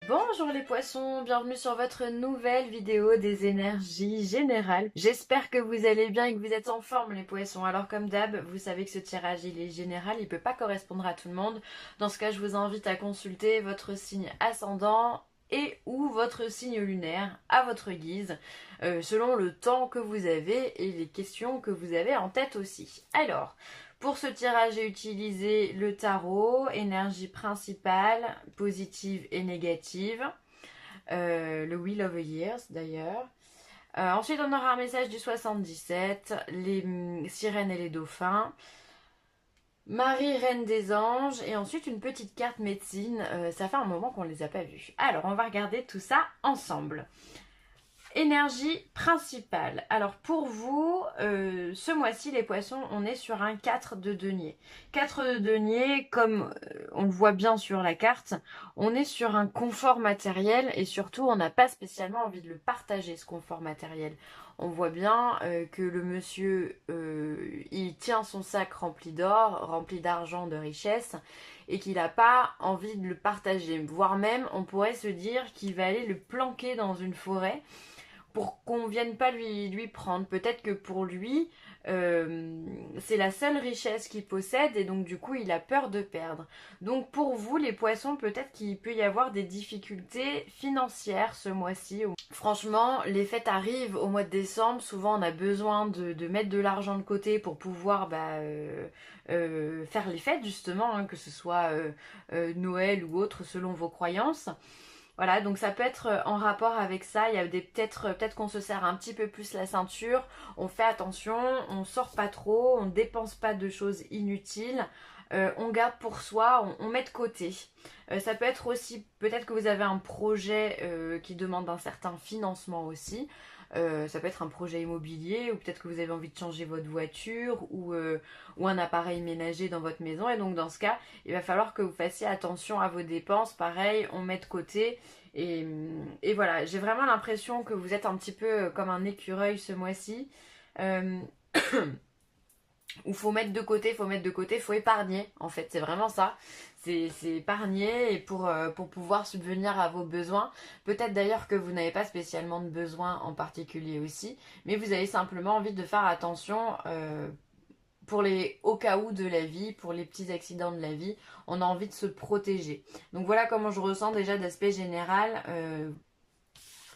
Bonjour les poissons, bienvenue sur votre nouvelle vidéo des énergies générales. J'espère que vous allez bien et que vous êtes en forme les poissons. Alors comme d'hab, vous savez que ce tirage il est général, il peut pas correspondre à tout le monde. Dans ce cas, je vous invite à consulter votre signe ascendant et ou votre signe lunaire à votre guise, selon le temps que vous avez et les questions que vous avez en tête aussi. Alors, pour ce tirage, j'ai utilisé le tarot, énergie principale, positive et négative, le Wheel of the Years d'ailleurs. Ensuite, on aura un message du 77, les sirènes et les dauphins, Marie, reine des anges, et ensuite une petite carte médecine. Ça fait un moment qu'on ne les a pas vues. Alors, on va regarder tout ça ensemble. Énergie principale. Alors pour vous, ce mois-ci les poissons, on est sur un 4 de denier. 4 de denier, comme on le voit bien sur la carte, on est sur un confort matériel et surtout on n'a pas spécialement envie de le partager ce confort matériel. On voit bien que le monsieur, il tient son sac rempli d'or, rempli d'argent, de richesse, et qu'il n'a pas envie de le partager. Voire même, on pourrait se dire qu'il va aller le planquer dans une forêt pour qu'on vienne pas lui prendre. Peut-être que pour lui, c'est la seule richesse qu'il possède et donc du coup il a peur de perdre. Donc pour vous les poissons, peut-être qu'il peut y avoir des difficultés financières ce mois-ci. Franchement, les fêtes arrivent au mois de décembre, souvent on a besoin de mettre de l'argent de côté pour pouvoir faire les fêtes justement, hein, que ce soit Noël ou autre selon vos croyances. Voilà, donc ça peut être en rapport avec ça. Il y a peut-être qu'on se serre un petit peu plus la ceinture, on fait attention, on sort pas trop, on dépense pas de choses inutiles, on garde pour soi, on met de côté. Ça peut être aussi, peut-être que vous avez un projet qui demande un certain financement aussi. Ça peut être un projet immobilier ou peut-être que vous avez envie de changer votre voiture ou un appareil ménager dans votre maison. Et donc dans ce cas, il va falloir que vous fassiez attention à vos dépenses. Pareil, on met de côté. Et voilà, j'ai vraiment l'impression que vous êtes un petit peu comme un écureuil ce mois-ci. Euh, où faut mettre de côté, faut épargner. En fait, c'est vraiment ça. C'est épargner et pour pouvoir subvenir à vos besoins. Peut-être d'ailleurs que vous n'avez pas spécialement de besoins en particulier aussi, mais vous avez simplement envie de faire attention pour les au cas où de la vie, pour les petits accidents de la vie. On a envie de se protéger. Donc voilà comment je ressens déjà d'aspect général.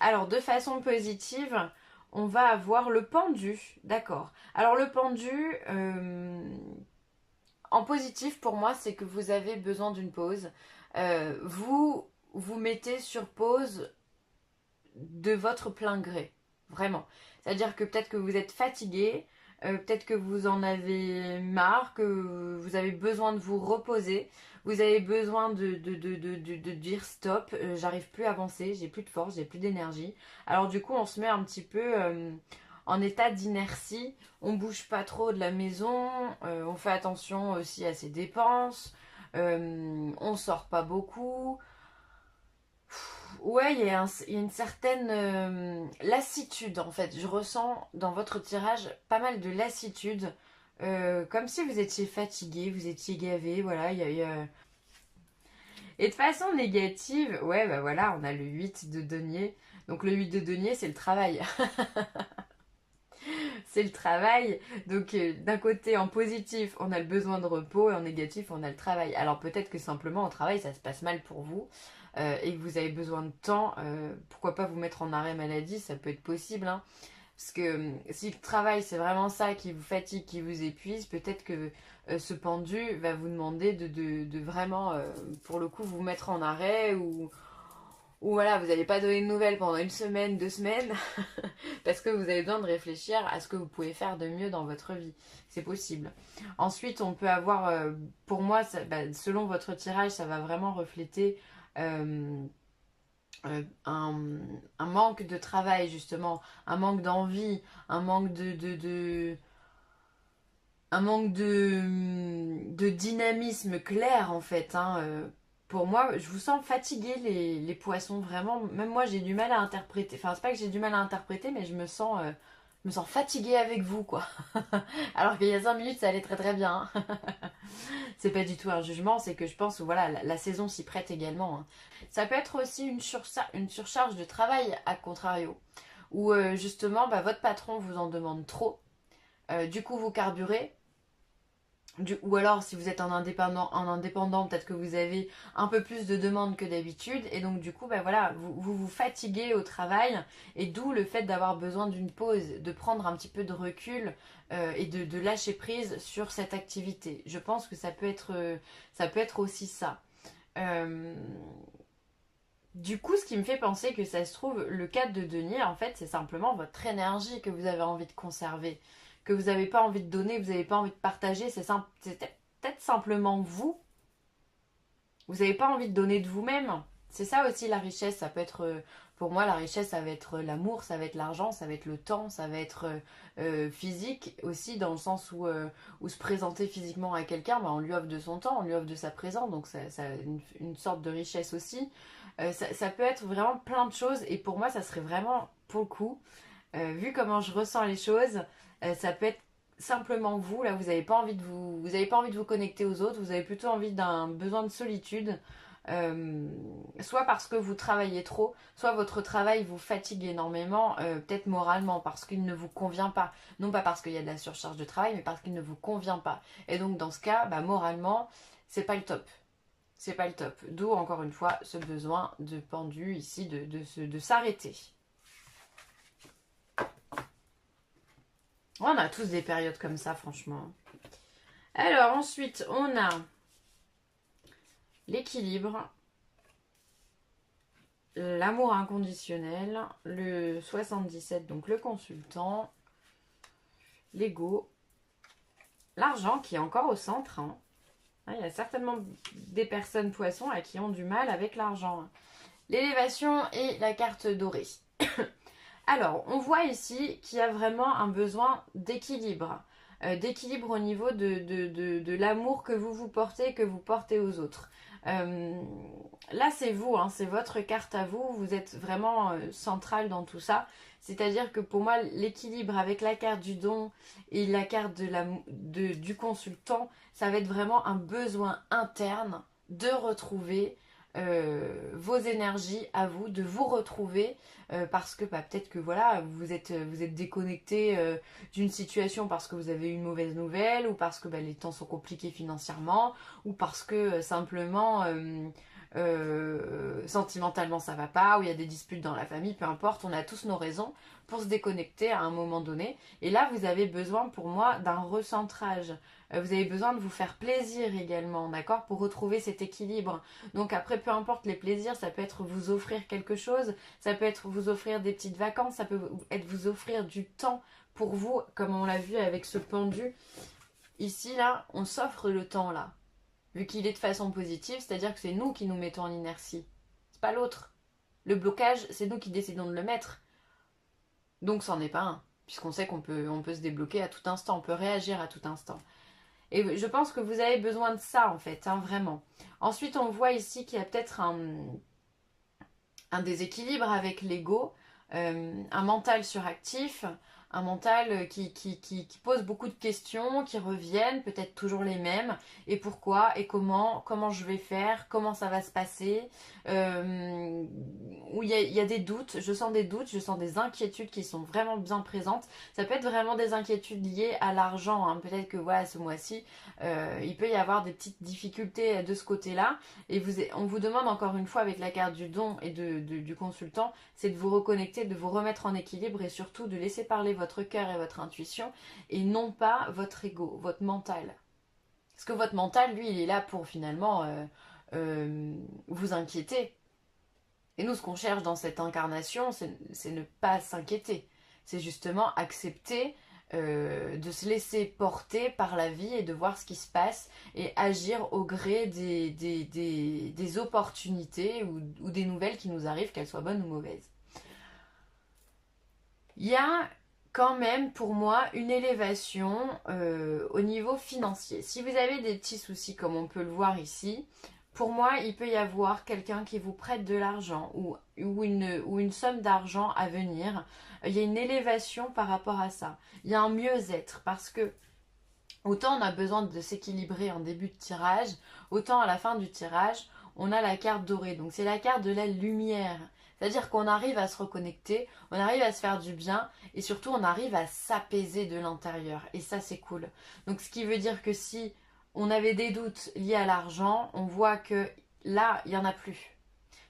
Alors de façon positive, on va avoir le pendu, d'accord. Alors le pendu, en positif pour moi, c'est que vous avez besoin d'une pause. Vous vous mettez sur pause de votre plein gré, vraiment. C'est-à-dire que peut-être que vous êtes fatigué, peut-être que vous en avez marre, que vous avez besoin de vous reposer, vous avez besoin de dire stop, j'arrive plus à avancer, j'ai plus de force, j'ai plus d'énergie. Alors du coup, on se met un petit peu en état d'inertie, on bouge pas trop de la maison, on fait attention aussi à ses dépenses, on sort pas beaucoup. Ouais, il y a une certaine lassitude en fait. Je ressens dans votre tirage pas mal de lassitude, comme si vous étiez fatigué, vous étiez gavé, voilà. Et de façon négative, ouais, bah voilà, on a le 8 de denier. Donc le 8 de denier, c'est le travail. C'est le travail. Donc d'un côté, en positif, on a le besoin de repos et en négatif, on a le travail. Alors peut-être que simplement au travail, ça se passe mal pour vous et que vous avez besoin de temps. Pourquoi pas vous mettre en arrêt maladie, ça peut être possible. Hein. Parce que si le travail, c'est vraiment ça qui vous fatigue, qui vous épuise, peut-être que ce pendu va vous demander de vraiment, pour le coup, vous mettre en arrêt ou voilà, vous n'allez pas donner de nouvelles pendant une semaine, 2 semaines, parce que vous avez besoin de réfléchir à ce que vous pouvez faire de mieux dans votre vie. C'est possible. Ensuite, on peut avoir, pour moi, selon votre tirage, ça va vraiment refléter euh, un manque de travail, justement, un manque d'envie, un manque un manque de dynamisme clair en fait. Hein. Pour moi, je vous sens fatigué les poissons, vraiment. Même moi, j'ai du mal à interpréter. Enfin, c'est pas que j'ai du mal à interpréter, mais je me sens je me sens fatiguée avec vous, quoi. Alors qu'il y a 5 minutes, ça allait très très bien. Hein. C'est pas du tout un jugement, c'est que je pense que voilà, la saison s'y prête également. Hein. Ça peut être aussi une surcharge de travail, à contrario. Où justement, bah, votre patron vous en demande trop. Du coup, vous carburez. Ou alors, si vous êtes en indépendant, peut-être que vous avez un peu plus de demandes que d'habitude. Et donc, du coup, bah, voilà, vous fatiguez au travail. Et d'où le fait d'avoir besoin d'une pause, de prendre un petit peu de recul et de lâcher prise sur cette activité. Je pense que ça peut être aussi ça. Euh, du coup, ce qui me fait penser que ça se trouve, le cadre de denier, en fait, c'est simplement votre énergie que vous avez envie de conserver, que vous n'avez pas envie de donner, que vous n'avez pas envie de partager. C'est peut-être simplement vous. Vous n'avez pas envie de donner de vous-même. C'est ça aussi la richesse. Ça peut être, pour moi, la richesse, ça va être l'amour, ça va être l'argent, ça va être le temps, ça va être physique aussi, dans le sens où se présenter physiquement à quelqu'un, bah, on lui offre de son temps, on lui offre de sa présence, donc ça a une sorte de richesse aussi. Ça peut être vraiment plein de choses, et pour moi, ça serait vraiment, pour le coup, vu comment je ressens les choses, ça peut être simplement vous. Là, vous n'avez pas envie de vous avez pas envie de vous connecter aux autres. Vous avez plutôt envie d'un besoin de solitude. Soit parce que vous travaillez trop, soit votre travail vous fatigue énormément, peut-être moralement, parce qu'il ne vous convient pas. Non pas parce qu'il y a de la surcharge de travail, mais parce qu'il ne vous convient pas. Et donc dans ce cas, bah, moralement, c'est pas le top. C'est pas le top. D'où encore une fois ce besoin de pendu ici de s'arrêter. On a tous des périodes comme ça, franchement. Alors ensuite, on a l'équilibre, l'amour inconditionnel, le 77, donc le consultant, l'ego, l'argent qui est encore au centre. Hein. Il y a certainement des personnes poissons à qui ont du mal avec l'argent. L'élévation et la carte dorée. Alors, on voit ici qu'il y a vraiment un besoin d'équilibre. D'équilibre au niveau de l'amour que vous vous portez, que vous portez aux autres. Là, c'est vous, hein, c'est votre carte à vous. Vous êtes vraiment central dans tout ça. C'est-à-dire que pour moi, l'équilibre avec la carte du don et la carte du consultant, ça va être vraiment un besoin interne de retrouver vos énergies à vous, de vous retrouver parce que bah, peut-être que voilà, vous êtes déconnecté d'une situation parce que vous avez eu une mauvaise nouvelle ou parce que bah, les temps sont compliqués financièrement ou parce que simplement sentimentalement ça va pas ou il y a des disputes dans la famille, peu importe, on a tous nos raisons pour se déconnecter à un moment donné et là vous avez besoin pour moi d'un recentrage. Vous avez besoin de vous faire plaisir également, d'accord, pour retrouver cet équilibre. Donc après, peu importe les plaisirs, ça peut être vous offrir quelque chose, ça peut être vous offrir des petites vacances, ça peut être vous offrir du temps pour vous, comme on l'a vu avec ce pendu. Ici, là, on s'offre le temps, là. Vu qu'il est de façon positive, c'est-à-dire que c'est nous qui nous mettons en inertie. C'est pas l'autre. Le blocage, c'est nous qui décidons de le mettre. Donc, c'en est pas un. Puisqu'on sait on peut se débloquer à tout instant, on peut réagir à tout instant. Et je pense que vous avez besoin de ça, en fait, hein, vraiment. Ensuite, on voit ici qu'il y a peut-être un déséquilibre avec l'ego, un mental suractif, un mental qui pose beaucoup de questions, qui reviennent, peut-être toujours les mêmes, et pourquoi, et comment je vais faire, comment ça va se passer, où il y a des doutes, je sens des inquiétudes qui sont vraiment bien présentes. Ça peut être vraiment des inquiétudes liées à l'argent, hein. Peut-être que voilà, ce mois-ci, il peut y avoir des petites difficultés de ce côté-là, et on vous demande encore une fois avec la carte du don et du consultant, c'est de vous reconnecter, de vous remettre en équilibre et surtout de laisser parler votre cœur et votre intuition et non pas votre ego, votre mental. Parce que votre mental, lui, il est là pour finalement vous inquiéter. Et nous, ce qu'on cherche dans cette incarnation, c'est ne pas s'inquiéter. C'est justement accepter de se laisser porter par la vie et de voir ce qui se passe et agir au gré des opportunités ou des nouvelles qui nous arrivent, qu'elles soient bonnes ou mauvaises. Il y a quand même pour moi une élévation au niveau financier. Si vous avez des petits soucis comme on peut le voir ici, Pour moi, il peut y avoir quelqu'un qui vous prête de l'argent ou une somme d'argent à venir. Il y a une élévation par rapport à ça. Il y a un mieux-être parce que autant on a besoin de s'équilibrer en début de tirage, autant à la fin du tirage, on a la carte dorée. Donc c'est la carte de la lumière. C'est-à-dire qu'on arrive à se reconnecter, on arrive à se faire du bien et surtout on arrive à s'apaiser de l'intérieur. Et ça c'est cool. Donc ce qui veut dire que si on avait des doutes liés à l'argent, on voit que là, il n'y en a plus.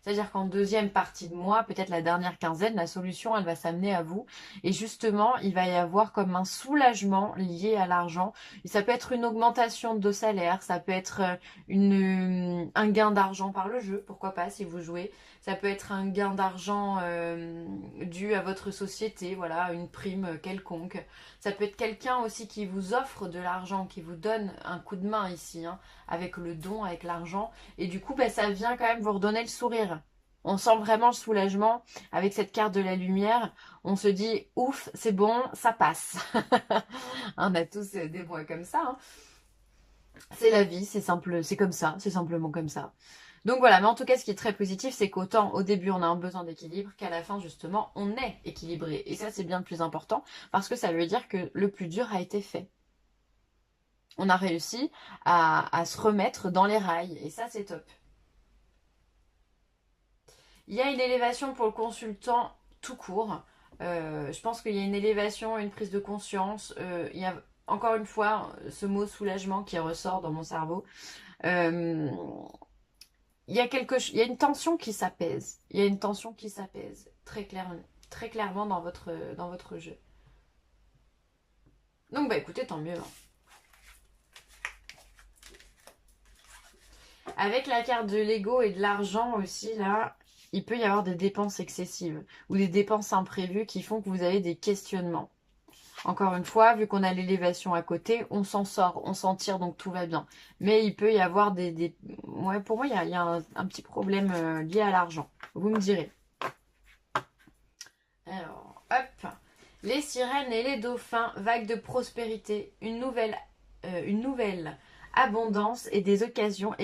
C'est-à-dire qu'en deuxième partie de mois, peut-être la dernière quinzaine, la solution, elle va s'amener à vous. Et justement, il va y avoir comme un soulagement lié à l'argent. Et ça peut être une augmentation de salaire, ça peut être un gain d'argent par le jeu, pourquoi pas si vous jouez. Ça peut être un gain d'argent dû à votre société, voilà, une prime quelconque. Ça peut être quelqu'un aussi qui vous offre de l'argent, qui vous donne un coup de main ici, hein, avec le don, avec l'argent. Et du coup, ça vient quand même vous redonner le sourire. On sent vraiment le soulagement avec cette carte de la lumière. On se dit, ouf, c'est bon, ça passe. On a tous des mois comme ça, hein. C'est la vie, c'est simple, c'est comme ça, c'est simplement comme ça. Donc voilà, mais en tout cas, ce qui est très positif, c'est qu'autant au début, on a un besoin d'équilibre, qu'à la fin, justement, on est équilibré. Et ça, c'est bien le plus important, parce que ça veut dire que le plus dur a été fait. On a réussi à se remettre dans les rails, et ça, c'est top. Il y a une élévation pour le consultant tout court. Je pense qu'il y a une élévation, une prise de conscience. Il y a encore une fois ce mot soulagement qui ressort dans mon cerveau. Euh, il y a une tension qui s'apaise. Il y a une tension qui s'apaise très clairement dans votre jeu. Donc bah écoutez, tant mieux, hein. Avec la carte de l'ego et de l'argent aussi, là, il peut y avoir des dépenses excessives ou des dépenses imprévues qui font que vous avez des questionnements. Encore une fois, vu qu'on a l'élévation à côté, on s'en sort, on s'en tire, donc tout va bien. Mais il peut y avoir Ouais, pour moi, il y a un petit problème lié à l'argent. Vous me direz. Alors, hop. Les sirènes et les dauphins, vague de prospérité, une nouvelle abondance et des occasions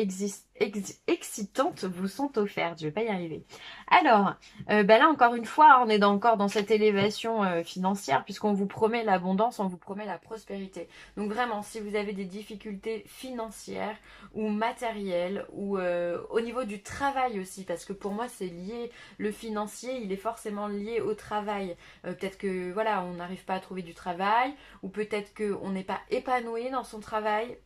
excitantes vous sont offertes. Je vais pas y arriver. Alors, là encore une fois, on est encore dans cette élévation financière puisqu'on vous promet l'abondance, on vous promet la prospérité. Donc vraiment, si vous avez des difficultés financières ou matérielles ou au niveau du travail aussi, parce que pour moi c'est lié, le financier, il est forcément lié au travail. Peut-être que voilà, on n'arrive pas à trouver du travail, ou peut-être qu'on n'est pas épanoui dans son travail,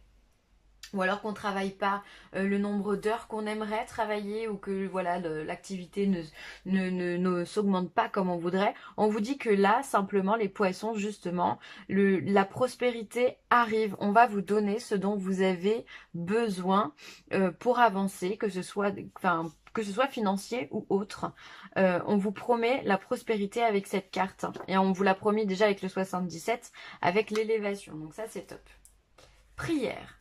ou alors qu'on ne travaille pas le nombre d'heures qu'on aimerait travailler, ou que voilà l'activité ne s'augmente pas comme on voudrait. On vous dit que là, simplement, les poissons, justement, la prospérité arrive. On va vous donner ce dont vous avez besoin pour avancer, que ce soit financier ou autre. On vous promet la prospérité avec cette carte. Et on vous l'a promis déjà avec le 77, avec l'élévation. Donc ça, c'est top. Prière.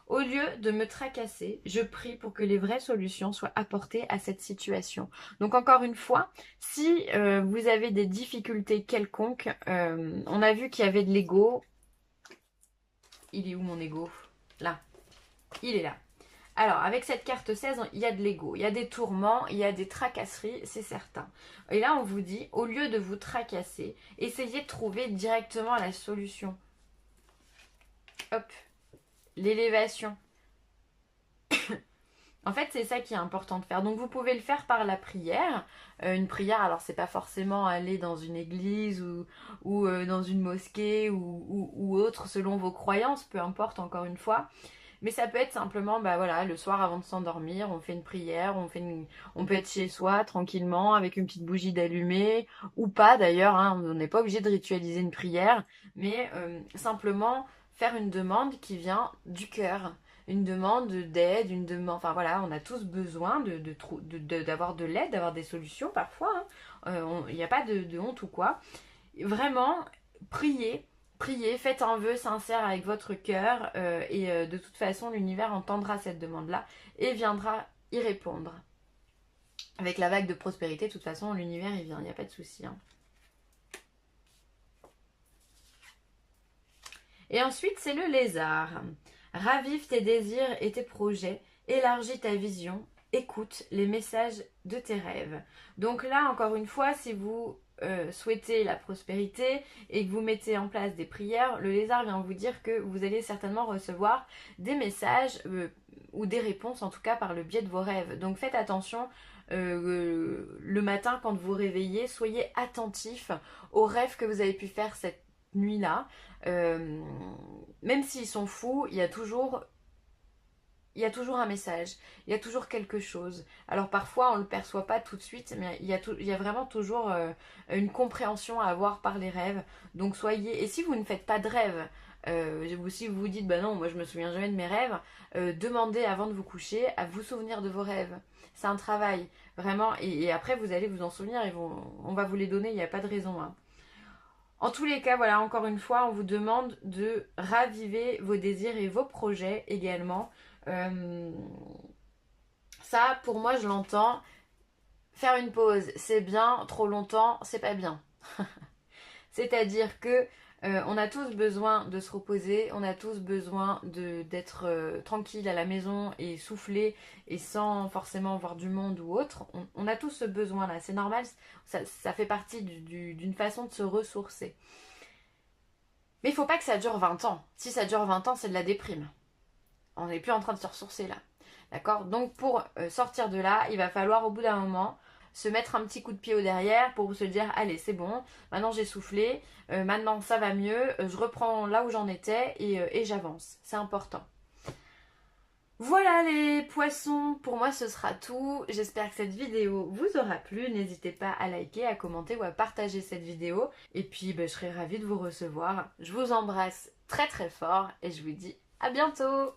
Au lieu de me tracasser, je prie pour que les vraies solutions soient apportées à cette situation. Donc encore une fois, si vous avez des difficultés quelconques, on a vu qu'il y avait de l'ego. Il est où mon ego? Là. Il est là. Alors, avec cette carte 16, il y a de l'ego, il y a des tourments, il y a des tracasseries, c'est certain. Et là, on vous dit, au lieu de vous tracasser, essayez de trouver directement la solution. Hop, l'élévation. En fait, c'est ça qui est important de faire. Donc, vous pouvez le faire par la prière. Une prière, alors c'est pas forcément aller dans une église ou dans une mosquée ou autre, selon vos croyances, peu importe, encore une fois. Mais ça peut être simplement, bah voilà, le soir avant de s'endormir, on fait une prière, on peut être chez soi tranquillement avec une petite bougie d'allumée ou pas d'ailleurs, hein, on n'est pas obligé de ritualiser une prière, mais simplement faire une demande qui vient du cœur, une demande d'aide, une demande, enfin voilà, on a tous besoin d'avoir de l'aide, d'avoir des solutions parfois, hein. Il n'y a pas de honte ou quoi. Vraiment, priez. Priez, faites un vœu sincère avec votre cœur et de toute façon l'univers entendra cette demande-là et viendra y répondre. Avec la vague de prospérité, de toute façon l'univers il vient, il n'y a pas de souci, hein. Et ensuite c'est le lézard. Ravive tes désirs et tes projets élargis ta vision, écoute les messages de tes rêves. Donc là, encore une fois, si vous souhaitez la prospérité et que vous mettez en place des prières, le lézard vient vous dire que vous allez certainement recevoir des messages ou des réponses, en tout cas par le biais de vos rêves. Donc faites attention. Le matin quand vous vous réveillez, soyez attentif aux rêves que vous avez pu faire cette nuit-là. Même s'ils sont fous, il y a toujours un message, il y a toujours quelque chose. Alors parfois on ne le perçoit pas tout de suite, mais il y a vraiment toujours une compréhension à avoir par les rêves. Donc soyez, et si vous ne faites pas de rêves, si vous vous dites bah non, moi je me souviens jamais de mes rêves, demandez avant de vous coucher à vous souvenir de vos rêves. C'est un travail, vraiment, et après vous allez vous en souvenir et on va vous les donner, il n'y a pas de raison. Hein. En tous les cas, voilà, encore une fois, on vous demande de raviver vos désirs et vos projets également. Ça, pour moi, je l'entends. Faire une pause, c'est bien. Trop longtemps, c'est pas bien. C'est-à-dire que on a tous besoin de se reposer, on a tous besoin d'être tranquille à la maison et souffler et sans forcément voir du monde ou autre. On a tous ce besoin-là, c'est normal, ça fait partie d'une façon de se ressourcer. Mais il faut pas que ça dure 20 ans. Si ça dure 20 ans, c'est de la déprime. On n'est plus en train de se ressourcer là. D'accord? Donc pour sortir de là, il va falloir au bout d'un moment se mettre un petit coup de pied au derrière pour se dire allez c'est bon, maintenant j'ai soufflé, maintenant ça va mieux, je reprends là où j'en étais et j'avance. C'est important. Voilà les poissons, pour moi ce sera tout. J'espère que cette vidéo vous aura plu. N'hésitez pas à liker, à commenter ou à partager cette vidéo. Et puis je serai ravie de vous recevoir. Je vous embrasse très très fort et je vous dis à bientôt.